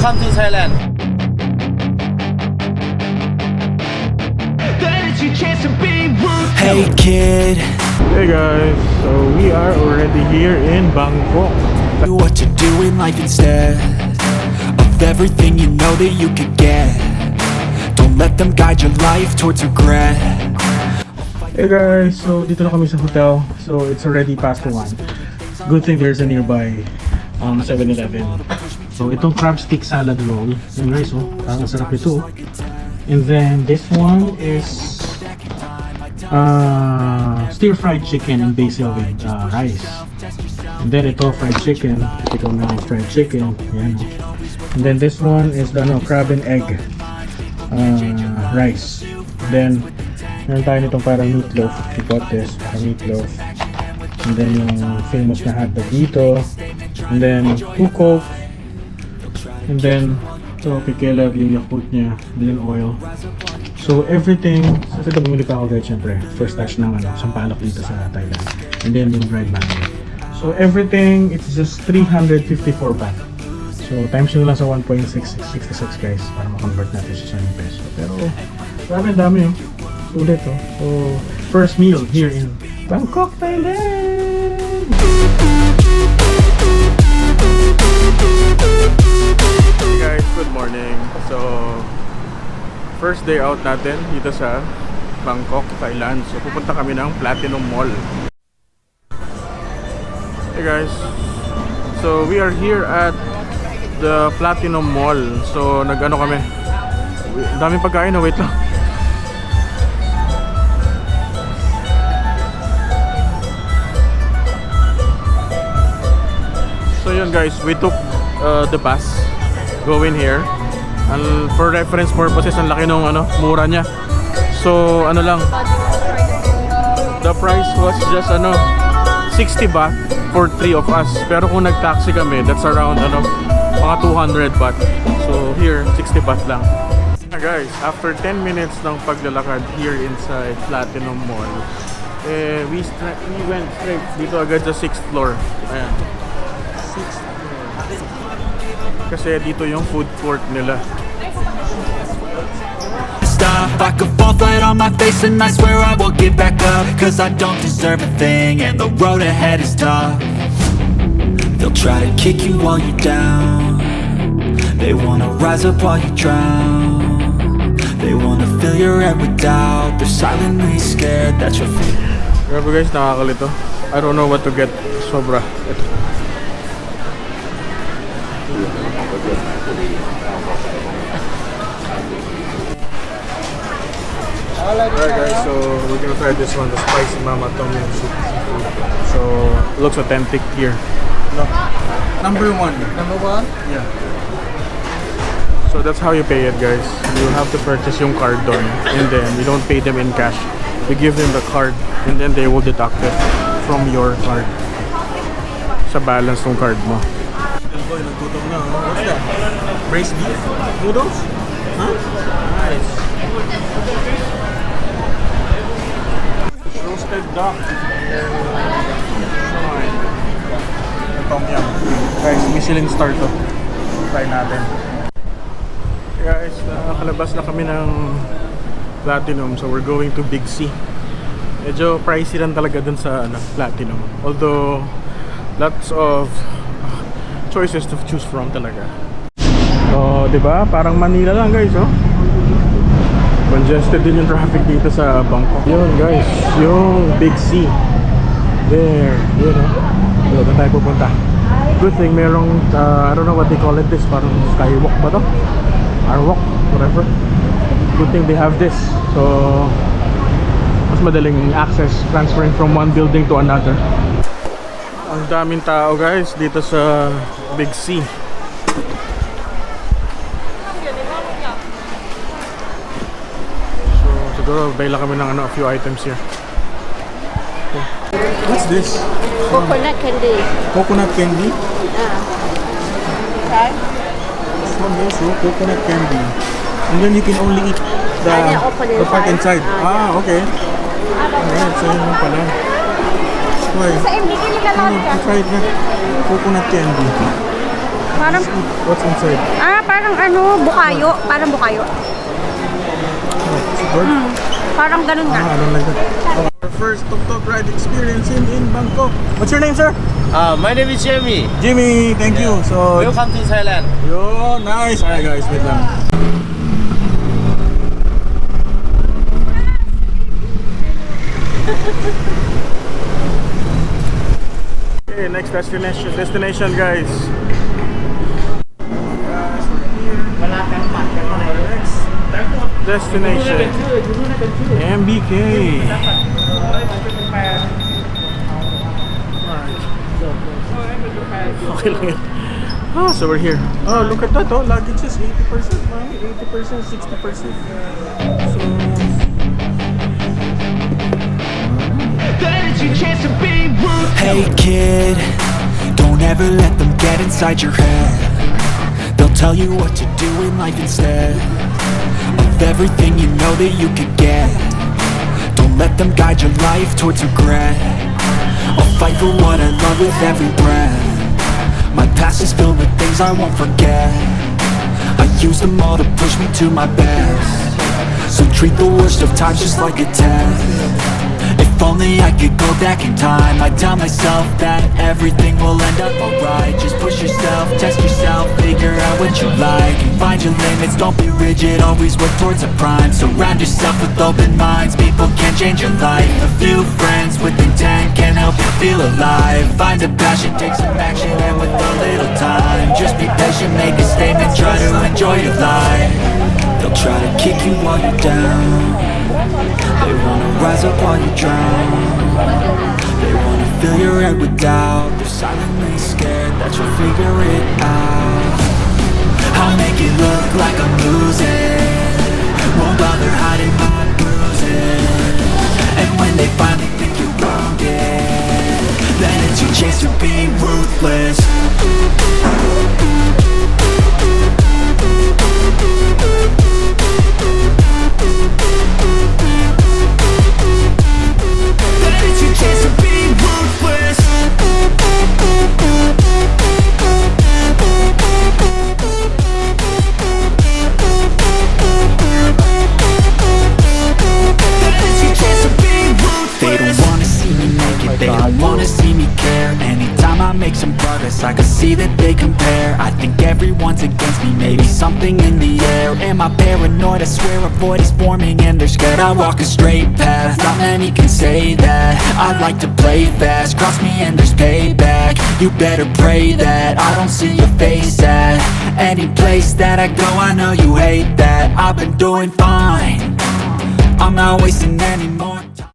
Come to Thailand. Hey kid, Hey guys, so we are already here in Bangkok. do what you do in life instead of everything you know that you could get. Don't let them guide your life towards regret. Hey guys, so dito na kami sa hotel. So it's already past 1. Good thing there's a nearby 7-Eleven. So itong crab stick salad roll. Yung guys, oh, parang sarap ito. And then this one is stir fried chicken and basil with rice. And then ito fried chicken. Ito na fried chicken. Yan. And then this one is the crab and egg rice. Then meron tayo nitong parang meatloaf. We got this parang meatloaf. And then yung famous na hotdog dito. And then 2 Coke. And then ito pikelab yung Yakult niya. Then oil. So everything, so ito bumili pa ako guys syempre. First touch ng sampalok dito sa Thailand. And then yung dried mango. So everything, it's just 354 baht. So times nyo lang sa 1.66 guys para ma-convert natin sa 7 peso. Pero grabe dami oh. Sulit oh. So first meal here in Bangkok, Thailand! Hey guys, good morning. So first day out natin dito sa Bangkok, Thailand. So pupunta kami ng Platinum Mall. Hey guys, so we are here at the Platinum Mall. So nag-ano kami, daming pagkain na, wait lang. So yun guys, we took the bus going here. And for reference purposes, ang laki nung mura niya. So ano lang, the price was just 60 baht for 3 of us. Pero kung nag-taxi kami, that's around mga 200 baht. So here, 60 baht lang. Guys, after 10 minutes ng paglalakad here inside Platinum Mall, we went straight dito agad sa 6th floor. Ayan. 6th floor. Kasi dito yung food court nila. I could fall flat on my face and I swear I will get back up, cause I don't deserve a thing and the road ahead is tough. They'll try to kick you while you're down. They wanna rise up while you drown. They wanna fill your head with doubt. They're silently scared that you'll fail. Grabe guys, nakakalito. I don't know what to get. Sobra. Alright guys, so we're gonna try this one, the spicy mama tom yum soup. So looks authentic here. No. Number 1. Number 1? Yeah. So that's how you pay it guys. You have to purchase yung card doon, and then you don't pay them in cash. You give them the card and then they will deduct it from your card sa balance ng card mo. Boy, nagtutok na. What's that? Braised beef? Noodles? Huh? Nice. Roasted duck. Tom yum. Guys, Michelin star to. Try natin. Guys, nakakalabas na kami ng Platinum. So we're going to Big C. Medyo pricey lang talaga dun sa Platinum. Although lots of choices to choose from talaga. So, 'di ba? Parang Manila lang, guys, oh. Congested din yung traffic dito sa Bangkok. Yun, guys, yung Big C. There, yun, oh. Doon tayo pupunta. Good thing merong I don't know what they call it, this parang skywalk ba to? Arwalk, whatever. Good thing they have this. So mas madaling access, transferring from one building to another. Ang daming tao guys dito sa Big C. So siguro bayla kami ng a few items here. Okay. What's this? Coconut candy. Coconut candy? Okay. This one also coconut candy. And then you can only eat the part inside. Okay. Alright, so yun pala. Why? Sa MBK nila lang Try it na. Coconut candy. Parang, What's inside? parang ano, bukayo. Parang bukayo. Bird? Parang ganun nga. I don't like that. Our first tuk-tuk ride experience in Bangkok. What's your name, sir? My name is Jimmy. Jimmy, thank you. So, Welcome to Thailand. yo, nice. Alright guys, wait lang. Okay, next destination guys. Destination MBK. Okay lang yan. So we're here. Oh, look at that. Oh, luggage is 80%. 80%, 60%. So Hey kid, don't ever let them get inside your head. They'll tell you what to do in life instead of everything you know that you could get. Don't let them guide your life towards regret. I'll fight for what I love with every breath. My past is filled with things I won't forget. I use them all to push me to my best. So treat the worst of times just like a test. If only I could go back in time, I'd tell myself that everything will end up alright. Just push yourself, test yourself, figure out what you like, and find your limits, don't be rigid, always work towards a prime. Surround yourself with open minds, people can change your life. A few friends with intent can help you feel alive. Find a passion, take some action, and with a little time, just be patient, make a statement, try to enjoy your life. They'll try to kick you while you're down. They wanna rise up while you drown. They wanna fill your head with doubt. They're silently scared that you'll figure it out. I'll make it look like I'm losing, won't bother hiding my bruises. And when they finally think you're wounded, then it's your chance to be ruthless. I can see that they compare. I think everyone's against me, maybe something in the air. Am I paranoid? I swear a void is forming and they're scared I walk a straight path. Not many can say that. I like to play fast, cross me and there's payback. You better pray that I don't see your face at any place that I go. I know you hate that. I've been doing fine, I'm not wasting any more